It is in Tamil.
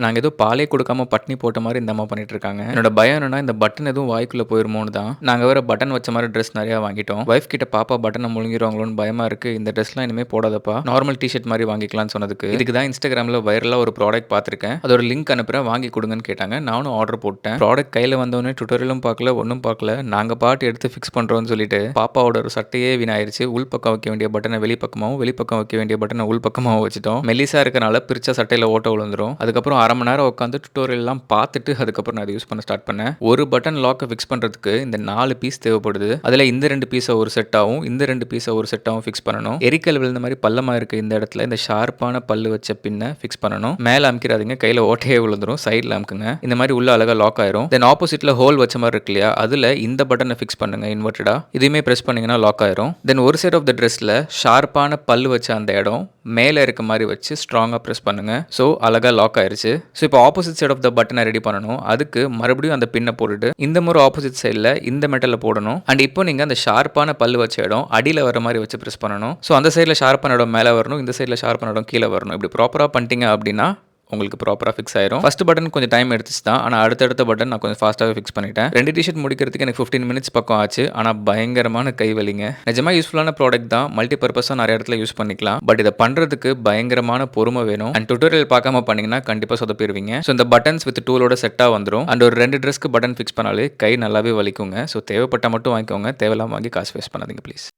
நாங்க ஏதோ பாலே குடுக்காம பட்னி போட்ட மாரி இந்த அம்மா பண்ணிட்டு இருக்காங்க. என்னோட பயம் என்னன்னா, இந்த பட்டன் எதுவும் வாய்க்குள்ள போயிருமோன்னு தான். நாங்க வேற பட்டன் வச்ச மாரி ட்ரெஸ் நெறையா வாங்கிட்டோம். வைஃப் கிட்ட பாப்பா பட்டன முழுங்கிருவாங்களோன்னு பயமா இருக்கு. இந்த ட்ரெஸ்லாம் இனிமே போடாதப்பா. நார்மல் டீ ஷர்ட் மாரி வாங்கிக்கலான்னு சொன்னதுக்கு, இதுக்கு தான் Instagramல வைரலா ஒரு ப்ராடக்ட் பார்த்துருக்கேன். அதோட லிங்க் அனுப்புறேன் வாங்கி குடுங்கன்னு கேட்டாங்க. நானும் ஆர்டர் போட்டேன். ப்ராடக்ட் கையில வந்தோனே டுட்டோரியலும் பார்க்கல, ஒண்ணும் பார்க்கல. நாங்க பாட்டு எடுத்து ஃபிக்ஸ் பண்றோம்னு சொல்லிட்டு, பாப்பாவோட ஒரு சட்டையே வீணாயிருச்சு. உள் பக்கம் வைக்க வேண்டிய பட்டன வெளிப்பக்கமாவும், வெளிப்பக்கம் வைக்க வேண்டிய பட்டன உள் பக்கமாவும் வச்சுட்டோம். மெல்லிசா இருக்கனால பிரிச்சா சட்டையில ஓட்ட விழுந்துரும். அதுக்கப்புறம் 1/2 மணி நேரம் உட்காந்து டுட்டோரியல்லாம் பார்த்துட்டு அதுக்கப்புறம் நான் அத யூஸ் பண்ண ஸ்டார்ட் பண்ணேன். ஒரு பட்டன் லாக்க ஃபிக்ஸ் பண்றதுக்கு இந்த 4 பீஸ் தேவைப்படுது. அதுல இந்த 2 பீஸ ஒரு செட்டாவும், இந்த 2 பீஸ ஒரு செட்டாவும் ஃபிக்ஸ் பண்ணணும். எரிக்கல் விழுந்த மாரி பள்ளமா இருக்கு இந்த இடத்துல இந்த ஷார்ப்பான பல்லு வச்ச பின்ன ஃபிக்ஸ் பண்ணணும். மேல அமுக்கிராதீங்க. கையில ஓட்டையே விழுந்துரும். சைடுல அமுக்குங்க. இந்த மாரி உள்ள அழகா லாக் ஆயிரும். தென் ஆப்போசிட்ல ஹோல் வச்ச மாரி இருக்கு இல்லையா? அதுல இந்த பட்டன ஃபிக்ஸ் பண்ணுங்க இன்வெர்ட்டடா. இதையுமே பிரஸ் பண்ணீங்கன்னா லாக் ஆயிரும். தென் ஒரு சைடு ஆஃப் த டிரெஸ்ல ஷார்ப்பான பல்லு வச்ச அந்த இடம் மேல இருக்க மாரி வச்சு ஸ்ட்ராங்கா பிரஸ் பண்ணுங்க. சோ அழகா லாக் ஆயிருச்சு. சோ இப்போ ஆப்போசிட் சைடு ஆஃப் த பட்டனை ரெடி பண்ணணும். அதுக்கு மறுபடியும் அந்த பின்னை போட்டுட்டு இந்த முறை ஆப்போசிட் சைடில் இந்த மெட்டலை போடணும். அண்ட் இப்போ நீங்கள் அந்த ஷார்ப்பான பல்லு வச்ச இடம் அடியில் வர மாதிரி வச்சு ப்ரெஸ் பண்ணணும். ஸோ அந்த சைடில் ஷார்ப்பான இடம் மேலே வரணும், இந்த சைடில் ஷார்ப்பான இடம் கீழே வரணும். இப்படி ப்ராப்பராக பண்ணிட்டீங்க அப்படின்னா உங்களுக்கு ப்ராப்பராக ஃபிக்ஸ் ஆயிரும். ஃபர்ஸ்ட் பட்டன் கொஞ்சம் டைம் எடுத்துச்சு தான், ஆனால் அடுத்தடுத்த பட்டன் நான் கொஞ்சம் ஃபாஸ்ட்டாகவே ஃபிக்ஸ் பண்ணிட்டேன். 2 டிஷர்ட் முடிக்கிறதுக்கு எனக்கு 15 மினிட்ஸ் பக்கம் ஆச்சு. ஆனால் பயங்கரமான கை வலிங்க. நிஜமாக யூஸ்ஃபுல்லான ப்ராடக்ட் தான். மல்டி பர்பஸாக நிறைய இடத்துல யூஸ் பண்ணிக்கலாம். பட் இதை பண்ணுறதுக்கு பயங்கரமான பொறுமை வேணும். அண்ட் டுட்டோரியல் பார்க்காம பண்ணீங்கன்னா கண்டிப்பாக சொதப்பிடுவீங்க. ஸோ இந்த பட்டன்ஸ் வித் டூலோட செட்டாக வந்துடும். அண்ட் ஒரு 2 ட்ரெஸ்க்கு பட்டன் ஃபிக்ஸ் பண்ணாலே கை நல்லாவே வலிக்குங்க. ஸோ தேவைப்பட்டால் மட்டும் வாங்கிக்கோங்க. தேவையில்லாம வாங்கி காசு வேஸ்ட் பண்ணாதீங்க ப்ளீஸ்.